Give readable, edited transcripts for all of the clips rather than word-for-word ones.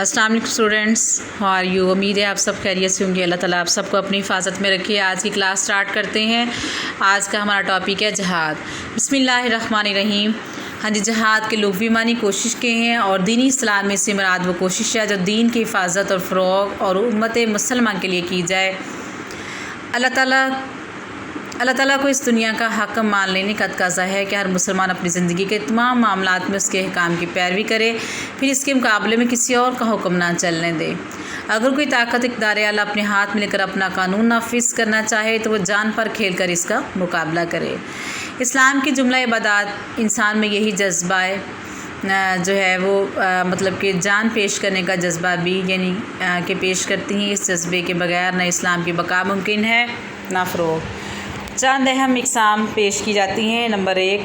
अस्सलाम वालेकुम students, how are you. उम्मीद है आप सब खैरियत से होंगे। अल्लाह ताला आप सबको अपनी हिफाजत में रखिए। आज की क्लास स्टार्ट करते हैं। आज का हमारा टॉपिक है जहाद। बिस्मिल्लाहिर्रहमानिर्रहीम। हाँ जी, जहाद के लुग़वी मानी कोशिश के हैं और दीनी इस्लाम में से मुराद वो कोशिश है जो दीन की हिफाजत और फ़रोग़ और उम्मत मुसलमान के लिए की जाए। अल्लाह ताला को इस दुनिया का हाकिम मान लेने का तकाज़ा है कि हर मुसलमान अपनी ज़िंदगी के तमाम मामलात में उसके अहकाम की पैरवी करे, फिर इसके मुकाबले में किसी और का हुक्म ना चलने दे। अगर कोई ताकत इक़्तिदार आला अपने हाथ में लेकर अपना कानून नाफिज करना चाहे तो वह जान पर खेल कर इसका मुकाबला करे। इस्लाम की जुमला इबादत इंसान में यही जज्बा जो है वो मतलब कि जान पेश करने का जज्बा भी यानी कि पेश करती हैं। इस जज्बे के बगैर न इस्लाम की बका मुमकिन है ना फ़रोग़। चंद अहम इक़साम पेश की जाती हैं। नंबर 1,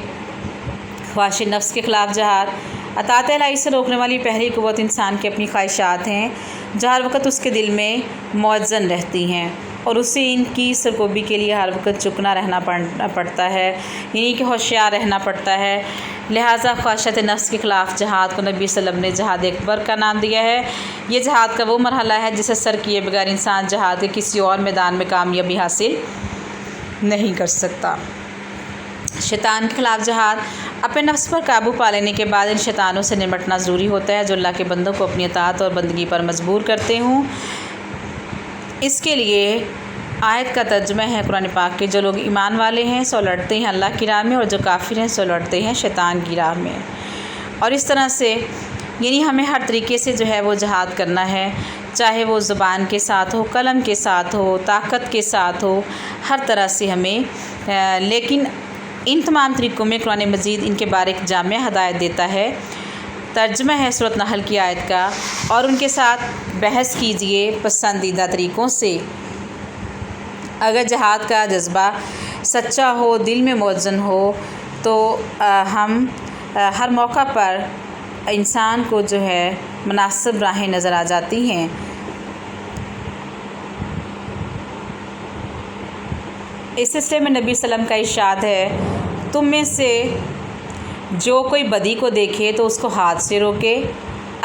ख्वाहिश नफ्स के ख़िलाफ़ जहाद। अताअत इलाही से रोकने वाली पहली क़ुव्वत इंसान की अपनी ख्वाहिशात हैं जो हर वक्त उसके दिल में मौज़न रहती हैं और उसे इनकी सरकोबी के लिए हर वक्त चुकना रहना पड़ता है, यानी कि होशियार रहना पड़ता है। लिहाजा ख्वाहिशात नफ्स के ख़िलाफ़ जहाद को नबी सल्लल्लाहु अलैहि वसल्लम ने जहाद अकबर का नाम दिया है। ये जहाद का वो मरहला है जिसे सर किए बगैर इंसान जहाद के किसी और मैदान में कामयाबी हासिल नहीं कर सकता। शैतान के ख़िलाफ़ जहाद। अपने नफ्स पर काबू पा लेने के बाद इन शैतानों से निपटना ज़रूरी होता है जो अल्लाह के बंदों को अपनी अताअत और बंदगी पर मजबूर करते हों। इसके लिए आयत का तर्जुमा है कुरान पाक के, जो लोग ईमान वाले हैं सो लड़ते हैं अल्लाह की राह में और जो काफिर हैं सो लड़ते हैं शैतान की राह में। और इस तरह से यानी हमें हर तरीके से जो है वो जहाद करना है, चाहे वो ज़ुबान के साथ हो, कलम के साथ हो, ताकत के साथ हो, हर तरह से हमें लेकिन इन तमाम तरीक़ों में कुरान मजीद इनके बारे एक जामिया हदायत देता है। तर्जुमा है सूरत नहल की आयत का और उनके साथ बहस कीजिए पसंदीदा तरीक़ों से। अगर जहाद का जज्बा सच्चा हो, दिल में मौज़न हो तो हम हर मौका पर इंसान को जो है मुनासिब राहें नज़र आ जाती हैं। इस सिलसिले में नबी सल्लम का इरशाद है, तुम में से जो कोई बदी को देखे तो उसको हाथ से रोके,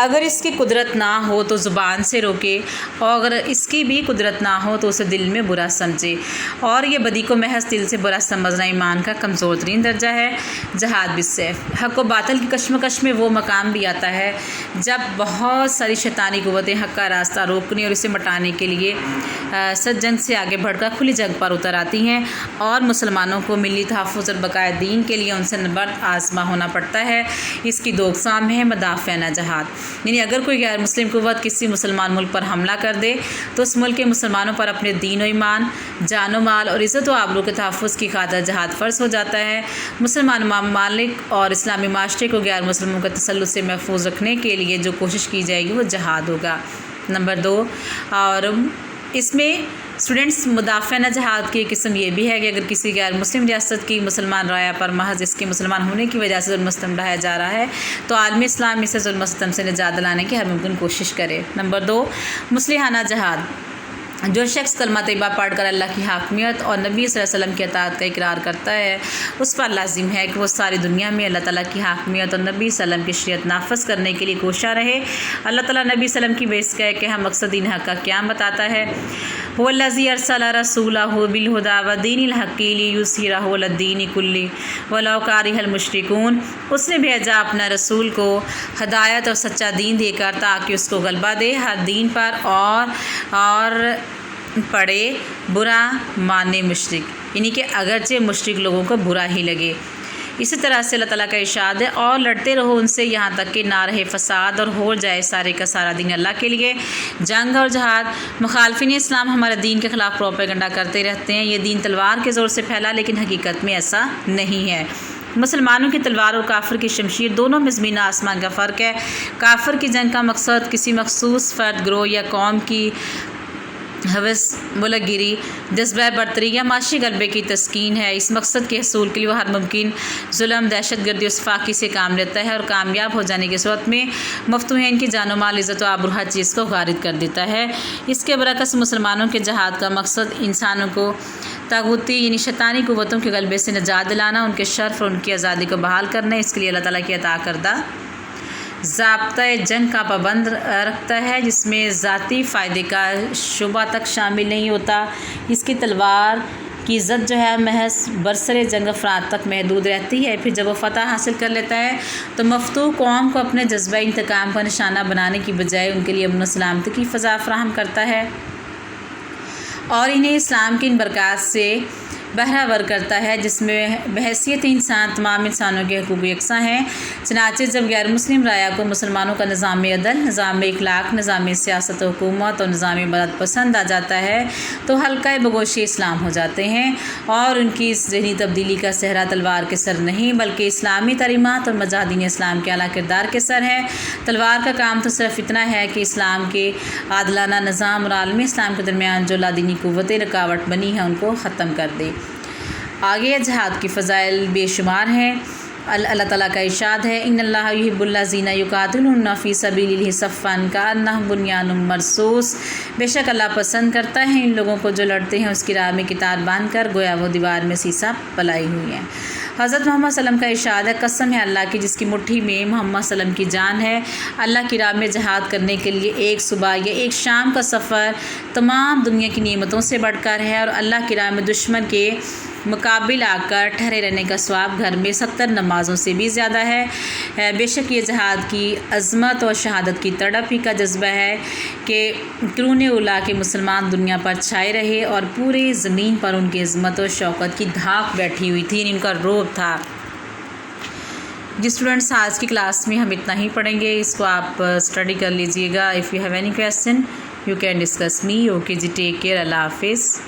अगर इसकी कुदरत ना हो तो ज़ुबान से रोके और अगर इसकी भी कुदरत ना हो तो उसे दिल में बुरा समझे। और ये बदी को महज दिल से बुरा समझना ईमान का कमज़ोर तरीन दर्जा है। जहाद बिस्सैफ। हक़ व बातिल की कशमकश में वो मकाम भी आता है जब बहुत सारी शैतानी क़ुव्वतें हक़ का रास्ता रोकने और इसे मिटाने के लिए सच जंग से आगे बढ़कर खुली जंग पर उतर आती हैं और मुसलमानों को मिली तहफ़्फ़ुज़ और बक़ाए दीन के लिए उनसे नबर्द आज़मा होना पड़ता है। इसकी दो अक़साम है, मदाफ़िअ न जहाद। यानी अगर कोई गैर मुस्लिम क़ुव्वत किसी मुसलमान मुल्क पर हमला कर दे तो उस मुल्क के मुसलमानों पर अपने दीन व ईमान, जान व माल और इज़्ज़त व आबरू के तहफ़्फ़ुज़ की खातिर जहाद फ़र्ज़ हो जाता है। मुसलमान मालिक और इस्लामी माशरे को गैर मुस्लिमों के तसल्लुत से महफूज रखने के लिए जो कोशिश की जाएगी वो जहाद होगा। नंबर 2, और इसमें स्टूडेंट्स मुदाफ़िअ न जहाद की किस्म ये भी है कि अगर किसी गैर मुस्लिम रियासत की मुसलमान राया पर महज इसके मुसलमान होने की वजह से ज़ुल्म सितम ढाया जा रहा है तो आलमी इस्लाम इसे ज़ुल्म सितम से निजात दिलाने की हर मुमकिन कोशिश करे। नंबर 2, मुस्लिहाना जहाद। जो शख्स कलमा तैयबा पढ़ कर अल्लाह की हाकमियत और नबी सल्लल्लाहु अलैहि वसल्लम की अताअत का इकरार करता है, उस पर लाजिम है कि वो सारी दुनिया में अल्लाह ताला की हाकमियत और नबी सल्लल्लाहु अलैहि वसल्लम की शरीयत नाफिज़ करने के लिए कोशा रहे। अल्लाह ताला नबी सल्लल्लाहु अलैहि वसल्लम की बेइज़्ज़ती के हम मकसद दीन हक़ का क्या बताता है, हुवल्लज़ी अरसला रसूलहु बिल हुदा व दीनिल हक़्क़ि लियुज़हिरहु अलद्दीनि कुल्लि वलौ कारिहल मुशरिकून। उसने भेजा अपना रसूल को हदायत और सच्चा दीन देकर ताकि उसको गलबा दे हर दीन पर और पड़े बुरा माने मुशरिक, यानी कि अगरचे मुशरिक लोगों को बुरा ही लगे। इसी तरह से अल्लाह ताला का इरशाद है, और लड़ते रहो उनसे यहाँ तक कि ना रहे फसाद और हो जाए सारे का सारा दीन अल्लाह के लिए। जंग और जहाद। मुखालफिन इस्लाम हमारे दीन के ख़िलाफ़ प्रोपेगेंडा करते रहते हैं। ये दीन तलवार के ज़ोर से फैला, लेकिन हकीकत में ऐसा नहीं है। मुसलमानों की तलवार और काफिर की शमशीर दोनों में ज़मीन आसमान का फ़र्क है। काफिर की जंग का मकसद किसी मखसूस फ़र्द, ग्रोह या कौम की हवस, मुलगिरी, जज्बा बरतरी या माशी गलबे की तस्कीन है। इस मकसद के हसूल के लिए वो हर मुमकिन जुल्म, दहशतगर्दी और सफाकी से काम लेता है और कामयाब हो जाने की सूरत में मफ्तूहीन की जानो माल, इज़्ज़त व आबरू हर चीज़ को खारिज कर देता है। इसके बरअक्स मुसलमानों के जहाद का मकसद इंसानों को तागूती यानी शैतानी क़ुव्वतों के गलबे से निजात दिलाना, उनके शर्फ़ और उनकी आज़ादी को बहाल करना। इसके लिए अल्लाह ताला की अता करदा ضابطۂ جنگ کا پابند رکھتا ہے، جس میں ذاتی فائدے کا شعبہ تک شامل نہیں ہوتا۔ اس کی تلوار کی زد جو ہے محض برسر جنگ افراد تک محدود رہتی ہے۔ پھر جب وہ فتح حاصل کر لیتا ہے تو مفتوح قوم کو اپنے جذبہ انتقام کا نشانہ بنانے کی بجائے ان کے لیے امن و سلامتی کی فضا فراہم کرتا ہے اور انہیں اسلام کی ان برکات سے بہرہ ور کرتا ہے جس میں بحیثیت انسان تمام انسانوں کے حقوق یکساں ہیں۔ چنانچہ جب غیر مسلم رعایا کو مسلمانوں کا نظام عدل، نظام اخلاق، نظام سیاست و حکومت اور نظام بلد پسند آ جاتا ہے تو حلقہ بگوش اسلام ہو جاتے ہیں، اور ان کی اس ذہنی تبدیلی کا صحرا تلوار کے سر نہیں بلکہ اسلامی تعلیمات اور مجاہدین اسلام کے اعلیٰ کردار کے سر ہے۔ تلوار کا کام تو صرف اتنا ہے کہ اسلام کے عادلانہ نظام اور عالمی اسلام کے درمیان جو لادینی قوتیں رکاوٹ بنی ہیں ان کو ختم کر دے۔ آگے جہاد کی فضائل بے شمار ہیں۔ اللہ تعالیٰ کا ارشاد ہے، ان اللہ یحب الذین یقاتلون فی سبیلہ صفا کأنہم بنیان مرصوص، بے شک اللہ پسند کرتا ہے ان لوگوں کو جو لڑتے ہیں اس کی راہ میں قطار باندھ کر گویا وہ دیوار میں سیسا پلائی ہوئی ہیں۔ حضرت محمد صلی اللہ علیہ وسلم کا ارشاد ہے، قسم ہے اللہ کی جس کی مٹھی میں محمد صلی اللہ علیہ وسلم کی جان ہے، اللہ کی راہ میں جہاد کرنے کے لیے ایک صبح یا ایک شام کا سفر تمام دنیا کی نعمتوں سے بڑھ کر ہے، اور اللہ کی راہ میں دشمن کے مقابل آ کر ٹھہرے رہنے کا ثواب گھر میں 70 نمازوں سے بھی زیادہ ہے۔ بے شک یہ جہاد کی عظمت اور شہادت کی تڑپ ہی کا جذبہ ہے کہ قرون اولیٰ کے مسلمان دنیا پر چھائے رہے اور پوری زمین پر ان کی عظمت و شوکت کی دھاک بیٹھی ہوئی تھی، ان کا رعب تھا۔ جی اسٹوڈنٹس، آج کی کلاس میں ہم اتنا ہی پڑھیں گے، اس کو آپ اسٹڈی کر لیجئے گا۔ If you have any question you can discuss me. Okay جی، ٹیک کیئر، اللہ حافظ۔